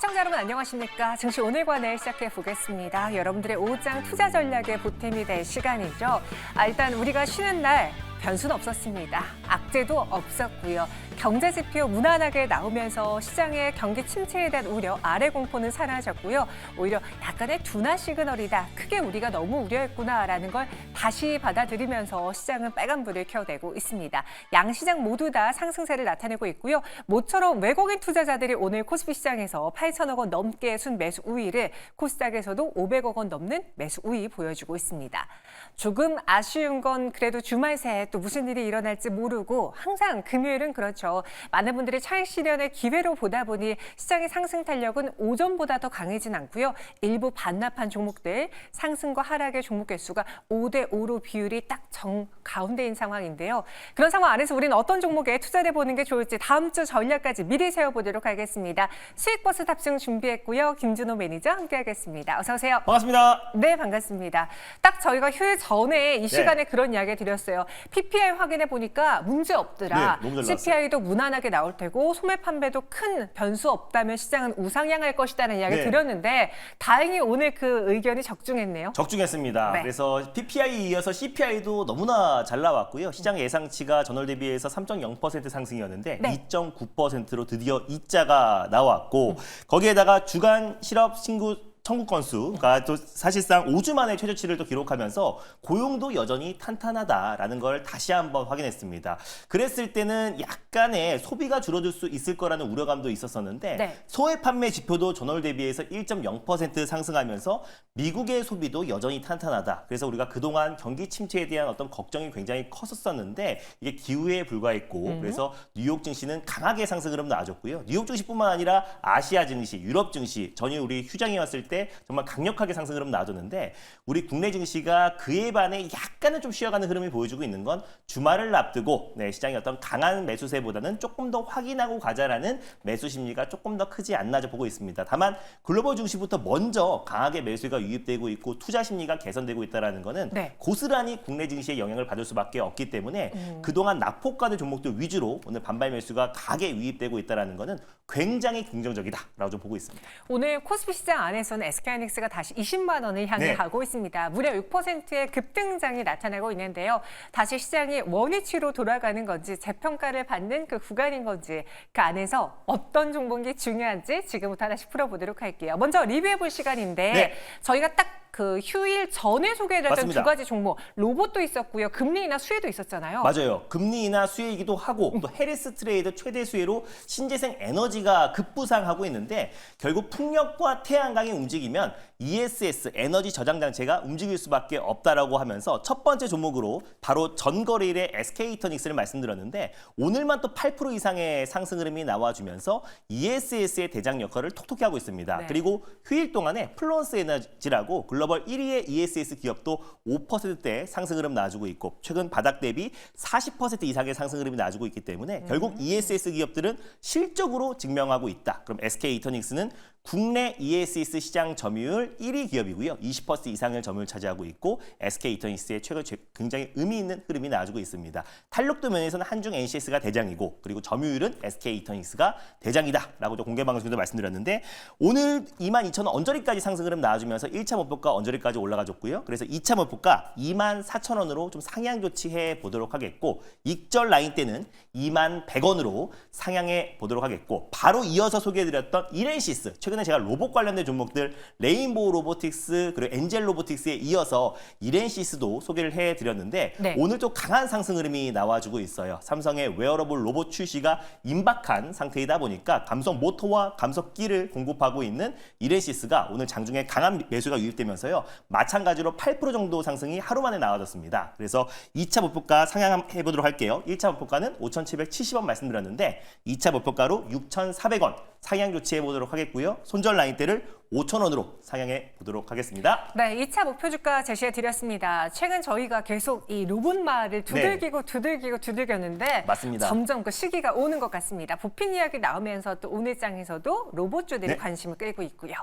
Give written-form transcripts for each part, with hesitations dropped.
시청자 여러분 안녕하십니까? 증시 오늘과 내일 시작해 보겠습니다. 여러분들의 오장 투자 전략의 보탬이 될 시간이죠. 일단 우리가 쉬는 날 변수는 없었습니다. 악재도 없었고요. 경제 지표 무난하게 나오면서 시장의 경기 침체에 대한 우려, 아래 공포는 사라졌고요. 오히려 약간의 둔화 시그널이다. 크게 우리가 너무 우려했구나라는 걸 다시 받아들이면서 시장은 빨간불을 켜대고 있습니다. 양시장 모두 다 상승세를 나타내고 있고요. 모처럼 외국인 투자자들이 오늘 코스피 시장에서 8천억 원 넘게 순매수 우위를 코스닥에서도 500억 원 넘는 매수 우위 보여주고 있습니다. 조금 아쉬운 건 그래도 주말 새에 또 무슨 일이 일어날지 모르고 항상 금요일은 그렇죠. 많은 분들이 차익 실현을 기회로 보다 보니 시장의 상승 탄력은 오전보다 더 강해진 않고요. 일부 반납한 종목들 상승과 하락의 종목 개수가 5대5로 비율이 딱 정 가운데인 상황인데요. 그런 상황 안에서 우리는 어떤 종목에 투자를 해보는 게 좋을지 다음 주 전략까지 미리 세워보도록 하겠습니다. 수익버스 탑승 준비했고요. 김준호 매니저 함께하겠습니다. 어서 오세요. 반갑습니다. 네, 반갑습니다. 딱 저희가 휴일 전에 이 시간에 그런 이야기 드렸어요. PPI 확인해 보니까 문제 없더라. 네, 너무 잘 CPI도 무난하게 나올 테고 소매 판매도 큰 변수 없다면 시장은 우상향할 것이라는 이야기 드렸는데 다행히 오늘 그 의견이 적중했네요. 적중했습니다. 네. 그래서 PPI에 이어서 CPI도 너무나 잘 나왔고요. 시장 예상치가 전월 대비해서 3.0% 상승이었는데 2.9%로 드디어 이자가 나왔고 거기에다가 주간 실업 신고 청구 건수가 또 사실상 5주 만에 최저치를 또 기록하면서 고용도 여전히 탄탄하다라는 걸 다시 한번 확인했습니다. 그랬을 때는 약간의 소비가 줄어들 수 있을 거라는 우려감도 있었었는데 소액 판매 지표도 전월 대비해서 1.0% 상승하면서 미국의 소비도 여전히 탄탄하다. 그래서 우리가 그동안 경기 침체에 대한 어떤 걱정이 굉장히 컸었었는데 이게 기우에 불과했고 그래서 뉴욕 증시는 강하게 상승 흐름 나와줬고요. 뉴욕 증시뿐만 아니라 아시아 증시, 유럽 증시 전혀 우리 휴장이 왔을 때 정말 강력하게 상승 흐름 나와줬는데 우리 국내 증시가 그에 반해 약간은 좀 쉬어가는 흐름을 보여주고 있는 건 주말을 앞두고 시장의 어떤 강한 매수세보다는 조금 더 확인하고 가자라는 매수 심리가 조금 더 크지 않나 보고 있습니다. 다만 글로벌 증시부터 먼저 강하게 매수가 유입되고 있고 투자 심리가 개선되고 있다는 거는 고스란히 국내 증시에 영향을 받을 수밖에 없기 때문에 그동안 낙폭가는 종목들 위주로 오늘 반발 매수가 강하게 유입되고 있다는 거는 굉장히 긍정적이다라고 좀 보고 있습니다. 오늘 코스피 시장 안에서는 SK하이닉스가 다시 20만 원을 향해 가고 있습니다. 무려 6%의 급등장이 나타나고 있는데요. 다시 시장이 원위치로 돌아가는 건지 재평가를 받는 그 구간인 건지 그 안에서 어떤 종목이 중요한지 지금부터 하나씩 풀어보도록 할게요. 먼저 리뷰해볼 시간인데 저희가 딱 그 휴일 전에 소개를 했던 두 가지 종목, 로봇도 있었고요. 금리 인하 수혜도 있었잖아요. 맞아요. 금리 인하 수혜이기도 하고 또 해리스 트레이드 최대 수혜로 신재생 에너지가 급부상하고 있는데 결국 풍력과 태양광이 움직이면 ESS 에너지 저장 장치가 움직일 수밖에 없다라고 하면서 첫 번째 종목으로 바로 전거래일의 SK이터닉스를 말씀드렸는데 오늘만 또 8% 이상의 상승 흐름이 나와주면서 ESS의 대장 역할을 톡톡히 하고 있습니다. 그리고 휴일 동안에 플러스 에너지라고 글로벌 1위의 ESS 기업도 5%대 상승 흐름 나와주고 있고 최근 바닥 대비 40% 이상의 상승 흐름이 나와주고 있기 때문에 결국 ESS 기업들은 실적으로 증명하고 있다. 그럼 SK이터닉스는 국내 ESS 시장 점유율 1위 기업이고요. 20% 이상의 점유율을 차지하고 있고 SK이터닉스의 최근 굉장히 의미 있는 흐름이 나와주고 있습니다. 탄력도 면에서는 한중 NCS가 대장이고 그리고 점유율은 SK이터닉스가 대장이다라고 공개 방송에도 말씀드렸는데 오늘 22,000원 언저리까지 상승 흐름 나와주면서 1차 목표가 언저리까지 올라가줬고요. 그래서 2차 목표가 24,000원으로 좀 상향 조치해 보도록 하겠고 익절 라인 때는 21,100원으로 상향해 보도록 하겠고 바로 이어서 소개해드렸던 이렌시스 최근에 제가 로봇 관련된 종목들 레인보우 로보틱스 그리고 엔젤 로보틱스에 이어서 이렌시스도 소개를 해드렸는데 오늘 또 강한 상승 흐름이 나와주고 있어요. 삼성의 웨어러블 로봇 출시가 임박한 상태이다 보니까 감속 모터와 감속기를 공급하고 있는 이렌시스가 오늘 장중에 강한 매수가 유입되면서요. 마찬가지로 8% 정도 상승이 하루 만에 나와졌습니다. 그래서 2차 목표가 상향해 보도록 할게요. 1차 목표가는 5,770원 말씀드렸는데 2차 목표가로 6,400원 상향 조치해 보도록 하겠고요. 손절 라인대를 5,000원으로 상향해 보도록 하겠습니다. 네, 2차 목표 주가 제시해 드렸습니다. 최근 저희가 계속 이 로봇말을 두들기고 두들겼는데 맞습니다. 점점 그 시기가 오는 것 같습니다. 부핀 이야기 나오면서 또 오늘 장에서도 로봇주들이 관심을 끌고 있고요.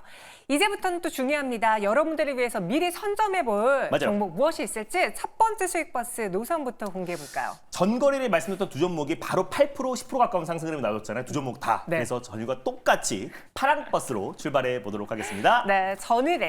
이제부터는 또 중요합니다. 여러분들을 위해서 미리 선점해 볼 맞아요. 종목 무엇이 있을지 첫 번째 수익버스 노선부터 공개해 볼까요? 전거래를 말씀드렸던 두 종목이 바로 8%, 10% 가까운 상승을 나왔잖아요. 두 종목 다. 네. 그래서 저희가 똑같이 파랑 버스로 출발해 보도록 하겠습니다. 네,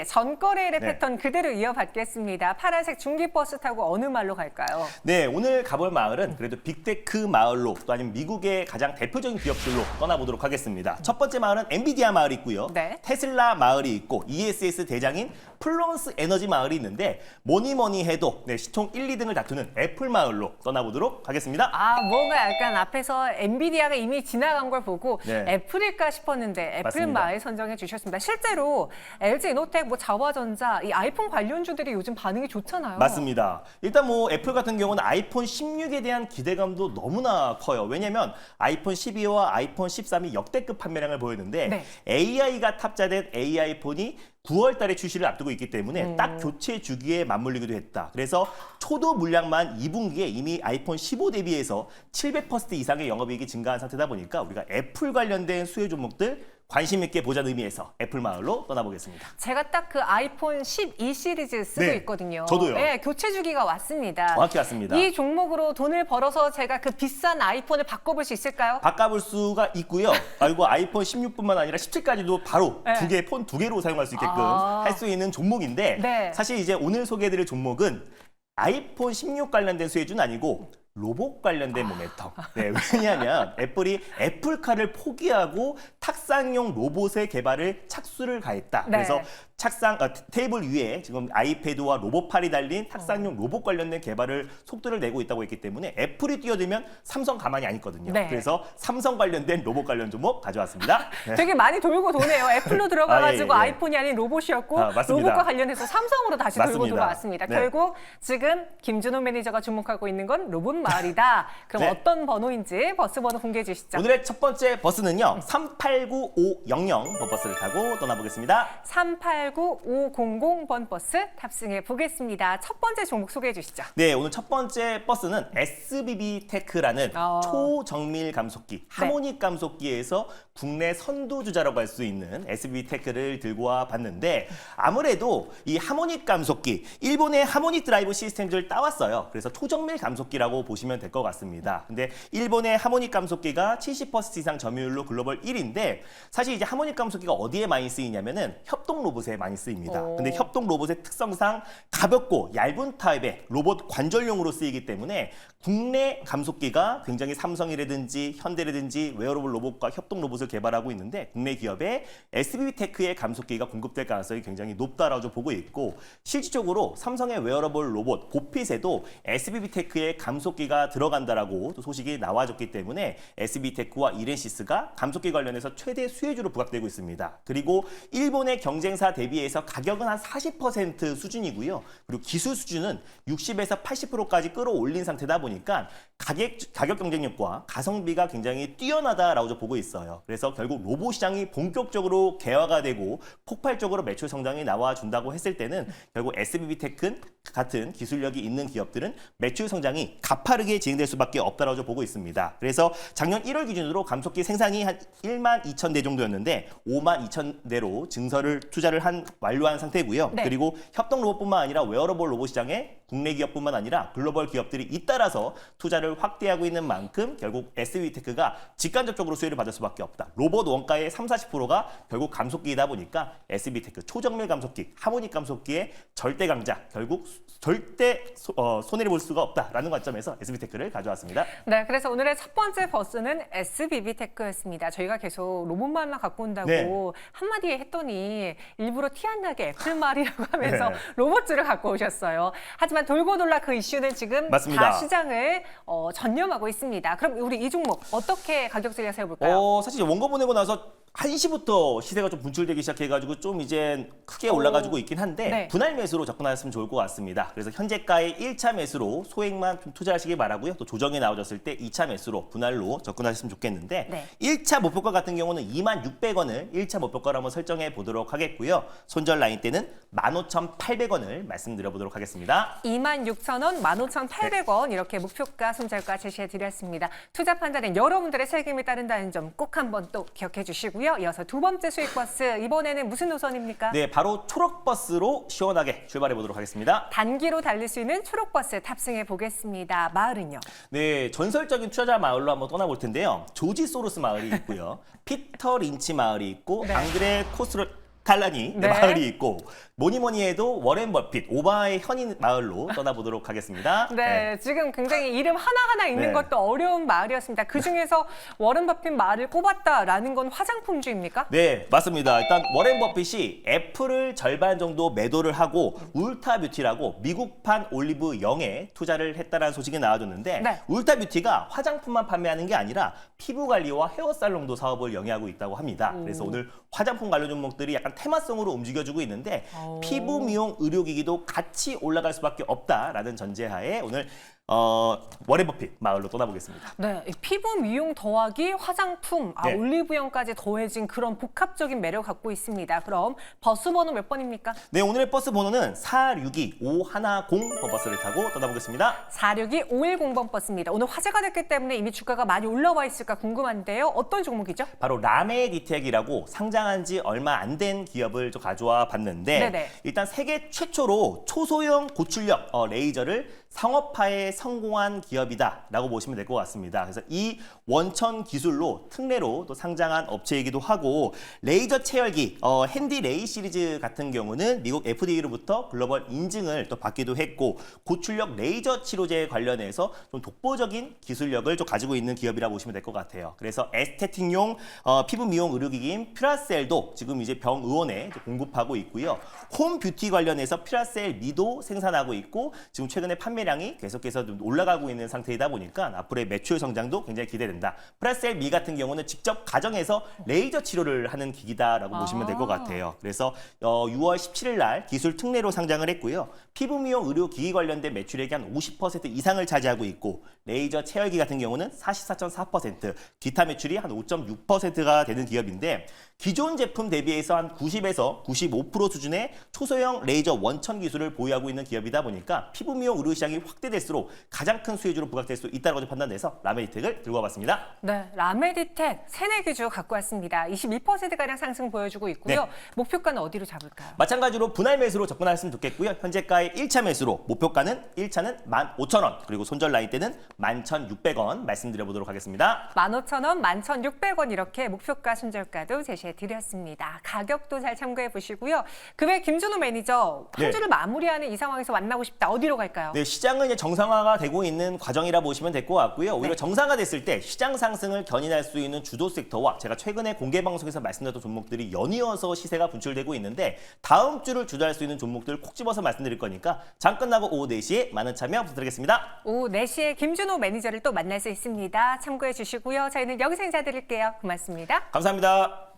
전거래일의 네. 패턴 그대로 이어받겠습니다. 파란색 중기버스 타고 어느 말로 갈까요? 네, 오늘 가볼 마을은 그래도 빅테크 마을로 또 아니면 미국의 가장 대표적인 기업들로 떠나보도록 하겠습니다. 첫 번째 마을은 엔비디아 마을이 있고요. 네. 테슬라 마을이 있고 ESS 대장인 플루언스 에너지 마을이 있는데 뭐니 해도 시총 1, 2등을 다투는 애플 마을로 떠나보도록 하겠습니다. 아, 뭔가 약간 앞에서 엔비디아가 이미 지나간 걸 보고 네. 애플일까 싶었는데 애플 맞습니다. 마을 선정해 주셨습니다. 실제로 LG 노텍, 자와전자, 이 아이폰 관련주들이 요즘 반응이 좋잖아요. 맞습니다. 일단 애플 같은 경우는 아이폰 16에 대한 기대감도 너무나 커요. 왜냐면 아이폰 12와 아이폰 13이 역대급 판매량을 보였는데 네. AI가 탑재된 AI 폰이 9월 달에 출시를 앞두고 있기 때문에 딱 교체 주기에 맞물리기도 했다. 그래서 초도 물량만 2분기에 이미 아이폰 15 대비해서 700% 이상의 영업이익이 증가한 상태다 보니까 우리가 애플 관련된 수혜 종목들 관심 있게 보자는 의미에서 애플 마을로 떠나보겠습니다. 제가 딱 그 아이폰 12 시리즈 쓰고 네, 있거든요. 저도요. 네, 교체 주기가 왔습니다. 정확히 왔습니다. 이 종목으로 돈을 벌어서 제가 그 비싼 아이폰을 바꿔볼 수 있을까요? 바꿔볼 수가 있고요. 그리고 아이폰 16뿐만 아니라 17까지도 바로 네. 폰 두 개로 사용할 수 있게끔 아. 할 수 있는 종목인데 네. 사실 이제 오늘 소개해드릴 종목은 아이폰 16 관련된 수혜주는 아니고 로봇 관련된 모멘텀. 네, 왜냐하면 애플이 애플카를 포기하고 탁상용 로봇의 개발을 착수를 가했다. 네. 그래서 테이블 위에 지금 아이패드와 로봇팔이 달린 탁상용 로봇 관련된 개발을 속도를 내고 있다고 했기 때문에 애플이 뛰어들면 삼성 가만히 안 있거든요. 네. 그래서 삼성 관련된 로봇 관련 종목 가져왔습니다. 네. 되게 많이 돌고 도네요. 애플로 들어가가지고 아, 예, 예. 아이폰이 아닌 로봇이었고 맞습니다. 로봇과 관련해서 삼성으로 다시 돌고 맞습니다. 돌아왔습니다. 네. 결국 지금 김준호 매니저가 주목하고 있는 건 로봇 마을이다. 그럼 네. 어떤 번호인지 버스 번호 공개해 주시죠. 오늘의 첫 번째 버스는요. 389500 버스를 타고 떠나보겠습니다. 389500번 버스 탑승해 보겠습니다. 첫 번째 종목 소개해 주시죠. 네, 오늘 첫 번째 버스는 SBB 테크라는 초정밀 감속기, 하모닉 감속기에서 국내 선두주자라고 할 수 있는 SBB 테크를 들고 와 봤는데 아무래도 이 하모닉 감속기, 일본의 하모닉 드라이브 시스템즈를 따왔어요. 그래서 초정밀 감속기라고 보시면 될 것 같습니다. 근데 일본의 하모닉 감속기가 70% 이상 점유율로 글로벌 1위인데 사실 이제 하모닉 감속기가 어디에 많이 쓰이냐면은 협동 로봇에 많이 쓰입니다. 근데 협동 로봇의 특성상 가볍고 얇은 타입의 로봇 관절용으로 쓰이기 때문에 국내 감속기가 굉장히 삼성이라든지 현대라든지 웨어러블 로봇과 협동 로봇을 개발하고 있는데 국내 기업에 SBB 테크의 감속기가 공급될 가능성이 굉장히 높다라고 보고 있고 실질적으로 삼성의 웨어러블 로봇 보핏에도 SBB 테크의 감속기가 들어간다라고 또 소식이 나와줬기 때문에 SBB 테크와 이렌시스가 감속기 관련해서 최대 수혜주로 부각되고 있습니다. 그리고 일본의 경쟁사 대비해서 가격은 한 40% 수준이고요. 그리고 기술 수준은 60에서 80%까지 끌어올린 상태다 보니까 가격 경쟁력과 가성비가 굉장히 뛰어나다라고 저 보고 있어요. 그래서 결국 로봇 시장이 본격적으로 개화가 되고 폭발적으로 매출 성장이 나와준다고 했을 때는 결국 SBB 테크 같은 기술력이 있는 기업들은 매출 성장이 가파르게 진행될 수밖에 없다라고 저 보고 있습니다. 그래서 작년 1월 기준으로 감속기 생산이 한 1만 2천 대 정도였는데 5만 2천 대로 투자를 완료한 상태고요. 네. 그리고 협동 로봇뿐만 아니라 웨어러블 로봇 시장에 국내 기업뿐만 아니라 글로벌 기업들이 잇따라서 투자를 확대하고 있는 만큼 결국 SBB 테크가 직간접적으로 수혜를 받을 수밖에 없다. 로봇 원가의 30~40%가 결국 감속기이다 보니까 SBB 테크 초정밀 감속기, 하모닉 감속기의 절대 강자, 결국 절대 손해를 볼 수가 없다라는 관점에서 SBB 테크를 가져왔습니다. 네, 그래서 오늘의 첫 번째 버스는 SBB 테크였습니다. 저희가 계속 로봇말만 갖고 온다고 네. 한마디 했더니 일부러 티 안 나게 애플 말이라고 하면서 네. 로봇주를 갖고 오셨어요. 하지만 돌고 돌라 그 이슈는 지금 맞습니다. 다 시장을 전념하고 있습니다. 그럼 우리 이 종목 어떻게 가격 전략 세워볼까요? 사실 원고 보내고 나서 1시부터 시세가 좀 분출되기 시작해가지고 좀 이제 크게 올라가지고 있긴 한데 네. 분할 매수로 접근하셨으면 좋을 것 같습니다. 그래서 현재가의 1차 매수로 소액만 좀 투자하시기 바라고요. 또 조정이 나오셨을 때 2차 매수로 분할로 접근하셨으면 좋겠는데 네. 1차 목표가 같은 경우는 26,000원을 1차 목표가로 한번 설정해 보도록 하겠고요. 손절 라인 때는 15,800원을 말씀드려보도록 하겠습니다. 26,000원, 15,800원 이렇게 목표가, 손절가 제시해 드렸습니다. 투자 판단은 여러분들의 책임이 따른다는 점 꼭 한번 또 기억해 주시고요. 이어서 두 번째 수익 버스, 이번에는 무슨 노선입니까? 네, 바로 초록버스로 시원하게 출발해 보도록 하겠습니다. 단기로 달릴 수 있는 초록버스 탑승해 보겠습니다. 마을은요? 네, 전설적인 투자자 마을로 한번 떠나볼 텐데요. 조지 소로스 마을이 있고요. 피터 린치 마을이 있고 네. 앙드레 코스로 칼라니 네. 마을이 있고 뭐니 해도 워렌 버핏 오바마의 현인 마을로 떠나보도록 하겠습니다. 네, 지금 굉장히 이름 하나하나 읽는 네. 것도 어려운 마을이었습니다. 그중에서 워런 버핏 마을을 꼽았다라는 건 화장품주입니까? 네, 맞습니다. 일단 워렌 버핏이 애플을 절반 정도 매도를 하고 울타뷰티라고 미국판 올리브 영에 투자를 했다는 소식이 나와줬는데 네. 울타뷰티가 화장품만 판매하는 게 아니라 피부 관리와 헤어살롱도 사업을 영위하고 있다고 합니다. 그래서 오늘 화장품 관련 종목들이 약간 테마성으로 움직여주고 있는데 피부 미용 의료기기도 같이 올라갈 수밖에 없다라는 전제하에 오늘 워렌 버핏 마을로 떠나보겠습니다. 네, 이 피부 미용 더하기 화장품, 네. 올리브영까지 더해진 그런 복합적인 매력 갖고 있습니다. 그럼 버스 번호 몇 번입니까? 네, 오늘의 버스 번호는 462510번 버스를 타고 떠나보겠습니다. 462-5100번 버스입니다. 오늘 화제가 됐기 때문에 이미 주가가 많이 올라와 있을까 궁금한데요. 어떤 종목이죠? 바로 라메디텍이라고 상장한 지 얼마 안 된 기업을 좀 가져와 봤는데 네네. 일단 세계 최초로 초소형 고출력 레이저를 상업화에 성공한 기업이다라고 보시면 될 것 같습니다. 그래서 이 원천 기술로 특례로 또 상장한 업체이기도 하고 레이저 체열기 핸디 레이 시리즈 같은 경우는 미국 FDA로부터 글로벌 인증을 또 받기도 했고 고출력 레이저 치료제 관련해서 좀 독보적인 기술력을 좀 가지고 있는 기업이라고 보시면 될 것 같아요. 그래서 에스테틱용 피부 미용 의료기기인 퓨라셀도 지금 이제 병의원에 공급하고 있고요. 홈 뷰티 관련해서 퓨라셀 미도 생산하고 있고 지금 최근에 판매량이 계속해서 좀 올라가고 있는 상태이다 보니까 앞으로의 매출 성장도 굉장히 기대된다. 퓨라셀 미 같은 경우는 직접 가정에서 레이저 치료를 하는 기기다라고 보시면 될 것 같아요. 그래서 6월 17일 날 기술 특례로 상장을 했고요. 피부 미용 의료 기기 관련된 매출액이 한 50% 이상을 차지하고 있고 레이저 체열기 같은 경우는 44.4%, 기타 매출이 한 5.6%가 되는 기업인데 기존 제품 대비해서 한 90에서 95% 수준의 초소형 레이저 원천 기술을 보유하고 있는 기업이다 보니까 피부 미용 의료 시장이 확대될수록 가장 큰 수혜주로 부각될 수 있다고 판단돼서 라메디텍을 들고 와봤습니다. 네, 라메디텍 새내기주 갖고 왔습니다. 22%가량 상승 보여주고 있고요. 네. 목표가는 어디로 잡을까요? 마찬가지로 분할 매수로 접근하셨으면 좋겠고요. 현재가의 1차 매수로 목표가는 1차는 15,000원 그리고 손절 라인 때는 11,600원 말씀드려보도록 하겠습니다. 15,000원, 11,600원 이렇게 목표가 손절가도 제시해 드렸습니다. 가격도 잘 참고해 보시고요. 그 외 김준호 매니저 한 네. 주를 마무리하는 이 상황에서 만나고 싶다. 어디로 갈까요? 네, 시장은 이제 정상화가 되고 있는 과정이라 보시면 될 것 같고요. 오히려 네. 정상화 됐을 때 시장 상승을 견인할 수 있는 주도 섹터와 제가 최근에 공개 방송에서 말씀드렸던 종목들이 연이어서 시세가 분출되고 있는데 다음 주를 주도할 수 있는 종목들을 콕 집어서 말씀드릴 거니까 장 끝나고 오후 4시에 많은 참여 부탁드리겠습니다. 오후 4시에 김준호 매니저를 또 만날 수 있습니다. 참고해 주시고요. 저희는 여기서 인사드릴게요. 고맙습니다. 감사합니다.